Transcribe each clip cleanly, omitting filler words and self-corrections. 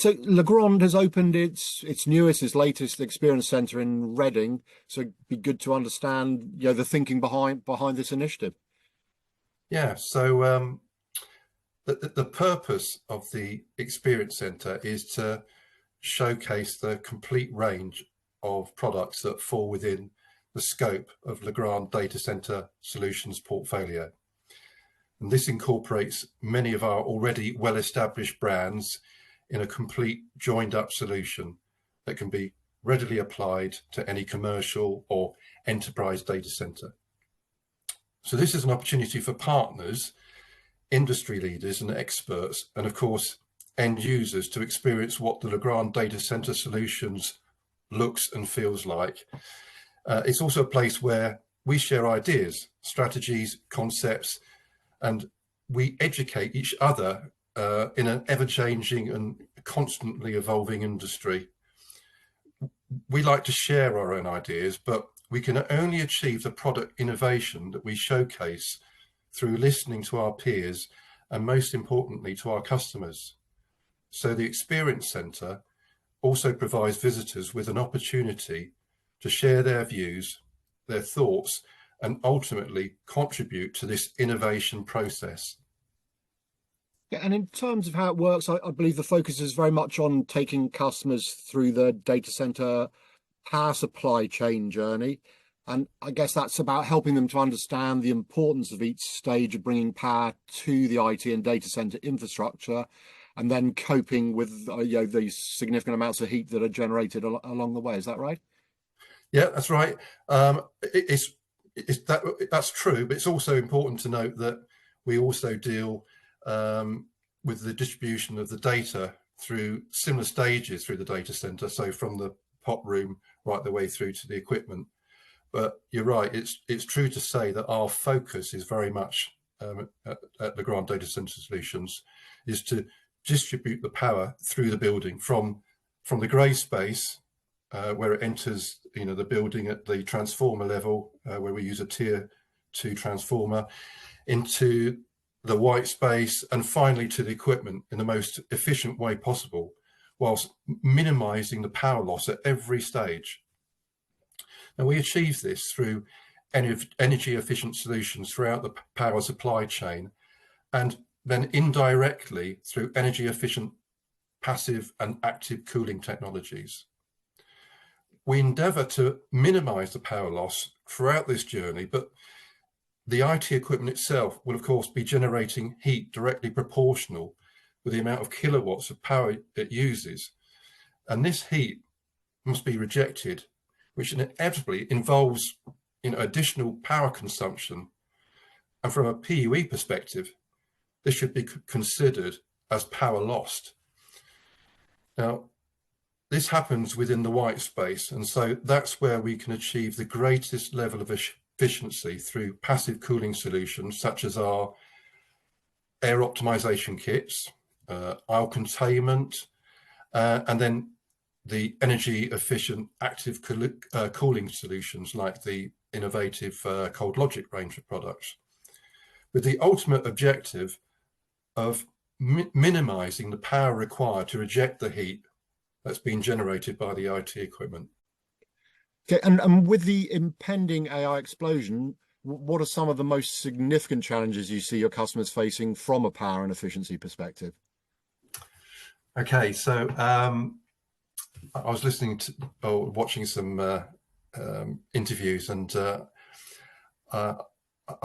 So Legrand has opened its newest, its latest experience centre in Reading. So it'd be good to understand, the thinking behind this initiative. Yeah, so the purpose of the Experience Centre is to showcase the complete range of products that fall within the scope of Legrand Data Centre Solutions portfolio. And this incorporates many of our already well-established brands in a complete joined-up solution that can be readily applied to any commercial or enterprise data centre. So this is an opportunity for partners, industry leaders and experts, and of course, end users to experience what the Legrand Data Centre Solutions looks and feels like. It's also a place where we share ideas, strategies, concepts, and we educate each other in an ever-changing and constantly evolving industry. We like to share our own ideas, but we can only achieve the product innovation that we showcase through listening to our peers and, most importantly, to our customers. So the Experience Centre also provides visitors with an opportunity to share their views, their thoughts, and ultimately contribute to this innovation process. Yeah, and in terms of how it works, I believe the focus is very much on taking customers through the data center power supply chain journey. And I guess that's about helping them to understand the importance of each stage of bringing power to the IT and data center infrastructure, and then coping with these significant amounts of heat that are generated along the way. Is that right? Yeah, that's right. That's true, but it's also important to note that we also deal with the distribution of the data through similar stages through the data center, so from the pot room right the way through to the equipment. But you're right, it's true to say that our focus is very much at Legrand Data Centre Solutions is to distribute the power through the building from the grey space where it enters the building at the transformer level, where we use a tier 2 transformer, into the white space, and finally to the equipment in the most efficient way possible, whilst minimizing the power loss at every stage. And we achieve this through energy efficient solutions throughout the power supply chain, and then indirectly through energy efficient passive and active cooling technologies. We endeavour to minimize the power loss throughout this journey, but the IT equipment itself will of course be generating heat directly proportional with the amount of kilowatts of power it uses. And this heat must be rejected, which inevitably involves additional power consumption. And from a PUE perspective, this should be considered as power lost. Now, this happens within the white space, and so that's where we can achieve the greatest level of efficiency through passive cooling solutions such as our air optimization kits, aisle containment, and then the energy efficient active cooling solutions like the innovative Cold Logic range of products, with the ultimate objective of minimizing the power required to reject the heat that's been generated by the IT equipment. Okay, and with the impending AI explosion, what are some of the most significant challenges you see your customers facing from a power and efficiency perspective? Okay, so I was listening to or watching some interviews, and I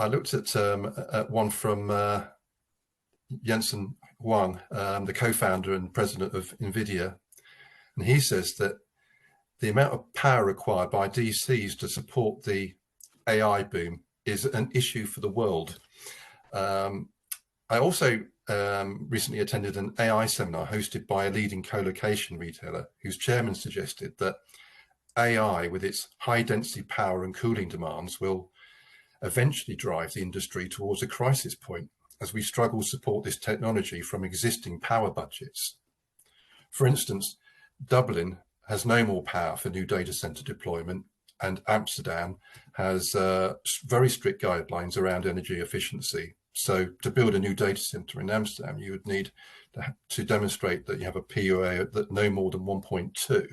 looked at one from Jensen Huang, the co-founder and president of NVIDIA, and he says that the amount of power required by DCs to support the AI boom is an issue for the world. I also recently attended an AI seminar hosted by a leading co-location retailer whose chairman suggested that AI, with its high density power and cooling demands, will eventually drive the industry towards a crisis point as we struggle to support this technology from existing power budgets. For instance, Dublin has no more power for new data center deployment, and Amsterdam has very strict guidelines around energy efficiency. So to build a new data center in Amsterdam, you would need to demonstrate that you have a PUA that no more than 1.2.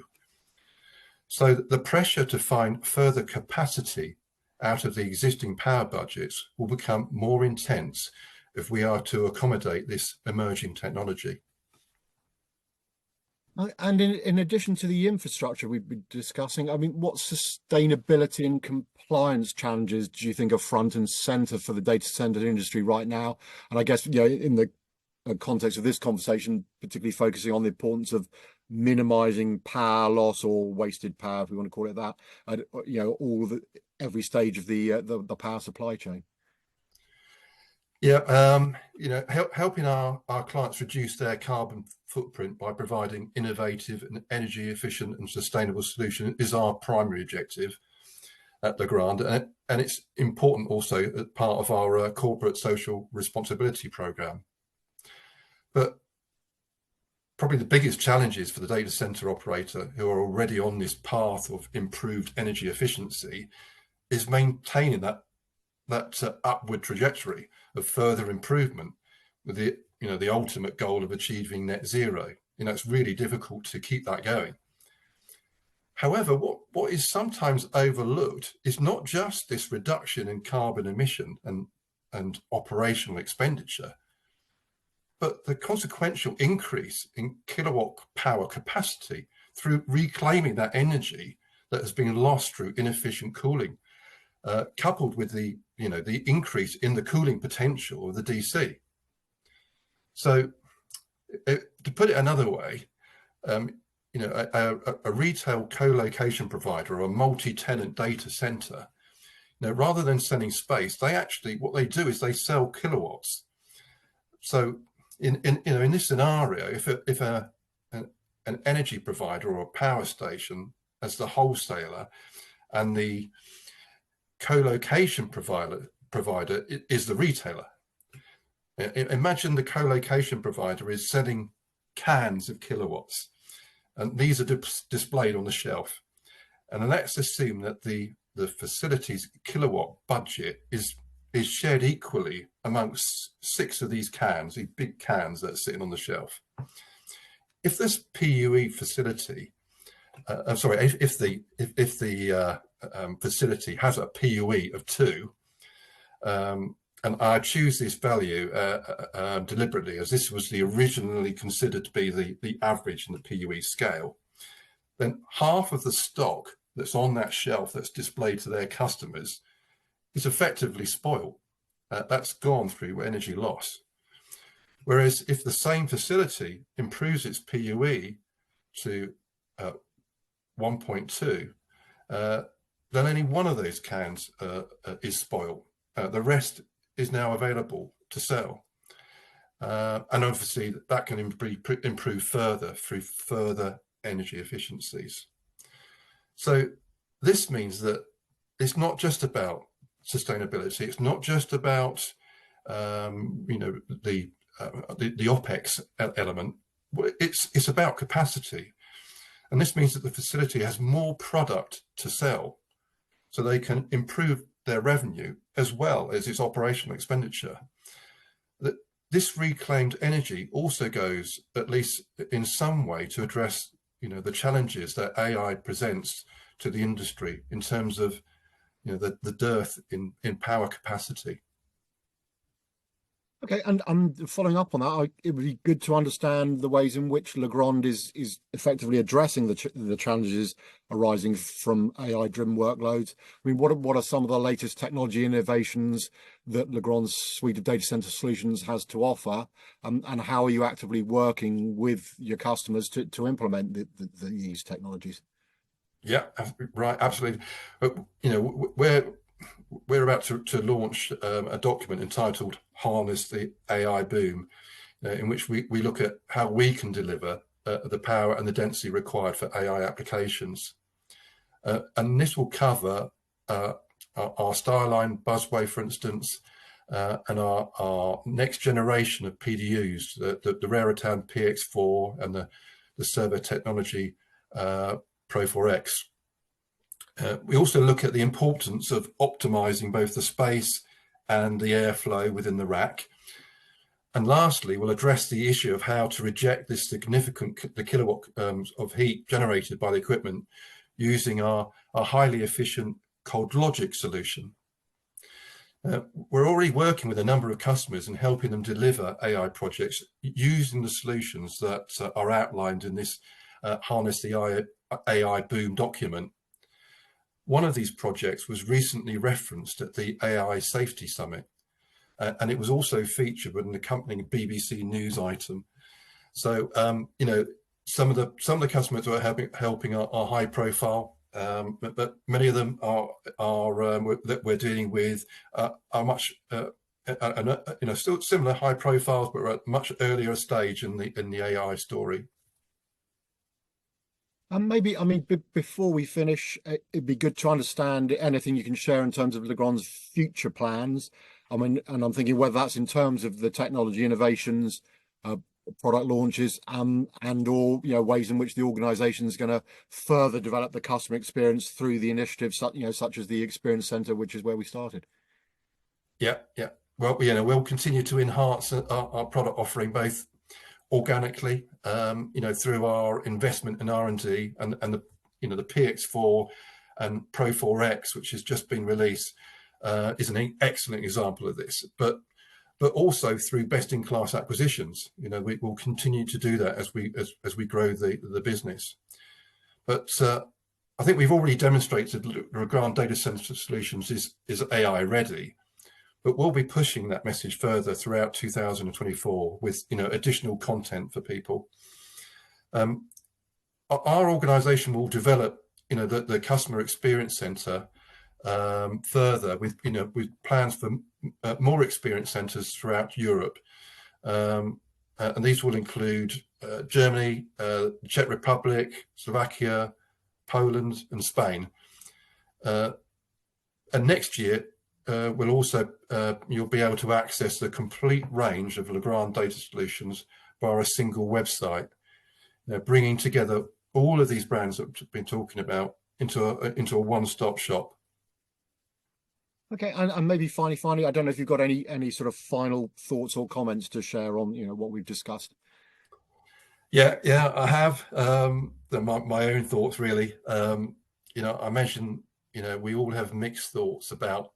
So the pressure to find further capacity out of the existing power budgets will become more intense if we are to accommodate this emerging technology. And in addition to the infrastructure we've been discussing, I mean, what sustainability and compliance challenges do you think are front and center for the data center industry right now? And I guess, in the context of this conversation, particularly focusing on the importance of minimizing power loss or wasted power, if we want to call it that, at, every stage of the power supply chain. Yeah, helping our clients reduce their carbon footprint by providing innovative and energy efficient and sustainable solutions is our primary objective at Legrand, and it's important also as part of our corporate social responsibility program. But probably the biggest challenges for the data center operator who are already on this path of improved energy efficiency is maintaining that upward trajectory of further improvement with the ultimate goal of achieving net zero. It's really difficult to keep that going. However, what is sometimes overlooked is not just this reduction in carbon emission and operational expenditure, but the consequential increase in kilowatt power capacity through reclaiming that energy that has been lost through inefficient cooling, coupled with the increase in the cooling potential of the DC. So, to put it another way, a retail co-location provider or a multi-tenant data center, rather than selling space, what they do is they sell kilowatts. So, in this scenario, if an energy provider or a power station as the wholesaler and the co-location provider is the retailer. Imagine the co-location provider is selling cans of kilowatts, and these are displayed on the shelf. And let's assume that the facility's kilowatt budget is shared equally amongst 6 of these cans, these big cans that are sitting on the shelf. If this PUE facility, if the facility has a PUE of 2, and I choose this value deliberately as this was originally considered to be the average in the PUE scale, then half of the stock that's on that shelf that's displayed to their customers is effectively spoiled. That's gone through energy loss. Whereas if the same facility improves its PUE to 1.2, then only one of those cans is spoiled. The rest is now available to sell. And obviously that can improve further through further energy efficiencies. So this means that it's not just about sustainability. It's not just about the OPEX element. It's about capacity. And this means that the facility has more product to sell so they can improve their revenue as well as its operational expenditure. This reclaimed energy also goes, at least in some way, to address the challenges that AI presents to the industry in terms of the dearth in power capacity. Okay, and following up on that, it would be good to understand the ways in which Legrand is effectively addressing the challenges arising from AI-driven workloads. I mean, what are some of the latest technology innovations that Legrand's suite of data center solutions has to offer, and how are you actively working with your customers to implement these technologies? Yeah, right, absolutely. We're about to launch a document entitled Harness the AI Boom, in which we look at how we can deliver the power and the density required for AI applications. And this will cover our Starline busway, for instance, and our next generation of PDUs, the Raritan PX4 and the Servo Technology Pro 4X. We also look at the importance of optimizing both the space and the airflow within the rack. And lastly, we'll address the issue of how to reject this the kilowatt of heat generated by the equipment using our highly efficient cold logic solution. We're already working with a number of customers and helping them deliver AI projects using the solutions that are outlined in this Harness the AI Boom document. One of these projects was recently referenced at the AI Safety Summit, and it was also featured with an accompanying BBC News item. So, you know, some of the customers who are helping are high profile, but many of them that we're dealing with are much, you know, still similar high profiles, but we're at a much earlier stage in the AI story. And maybe, I mean, before we finish, it'd be good to understand anything you can share in terms of Legrand's future plans. I mean, and I'm thinking whether that's in terms of the technology innovations, product launches, and or, you know, ways in which the organization is going to further develop the customer experience through the initiatives, you know, such as the Experience Center, which is where we started. Yeah, yeah. Well, you know, we'll continue to enhance our product offering both organically, you know, through our investment in R&D and the, you know, the PX4 and Pro 4X, which has just been released, is an excellent example of this. But also through best-in-class acquisitions. You know, we will continue to do that as we grow the business. But I think we've already demonstrated Legrand Data Centre Solutions is AI ready. But we'll be pushing that message further throughout 2024 with, you know, additional content for people. Our organisation will develop, you know, the customer experience centre further with, you know, with plans for more experience centres throughout Europe, and these will include Germany, Czech Republic, Slovakia, Poland, and Spain. And next year, we'll also you'll be able to access the complete range of Legrand Data Solutions via a single website, you know, bringing together all of these brands that we've been talking about into a one-stop shop. Okay, and maybe finally, I don't know if you've got any sort of final thoughts or comments to share on, you know, what we've discussed. Yeah, I have my own thoughts really. You know, I mentioned, you know, we all have mixed thoughts about,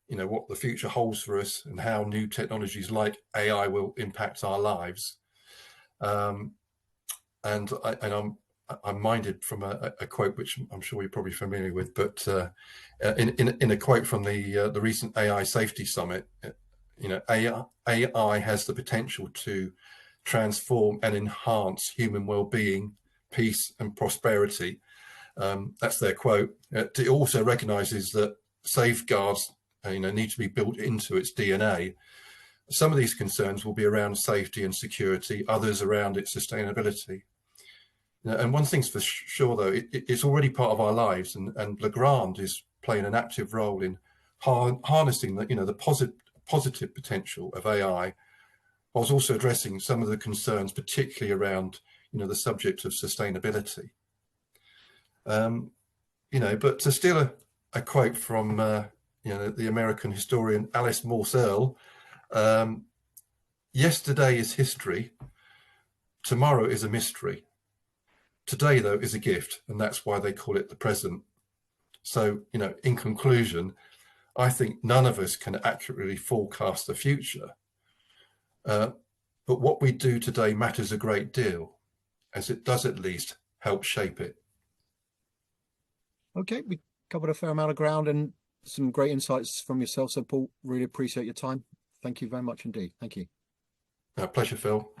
you know, what the future holds for us and how new technologies like AI will impact our lives. And I'm minded from a quote which I'm sure you're probably familiar with, but in a quote from the recent AI Safety Summit, you know, AI has the potential to transform and enhance human well-being, peace, and prosperity. That's their quote. It also recognises that safeguards, you know, need to be built into its DNA. Some of these concerns will be around safety and security, others around its sustainability. And one thing's for sure, though, it's already part of our lives, and Legrand is playing an active role in harnessing the, you know, the positive potential of AI, whilst also addressing some of the concerns, particularly around, you know, the subject of sustainability. You know, but to steal a quote from you know, the American historian Alice Morse Earle, yesterday is history, tomorrow is a mystery. Today, though, is a gift, and that's why they call it the present. So, you know, in conclusion, I think none of us can accurately forecast the future. But what we do today matters a great deal, as it does at least help shape it. Okay, we covered a fair amount of ground and some great insights from yourself. So, Paul, really appreciate your time. Thank you very much indeed. Thank you. Pleasure, Phil.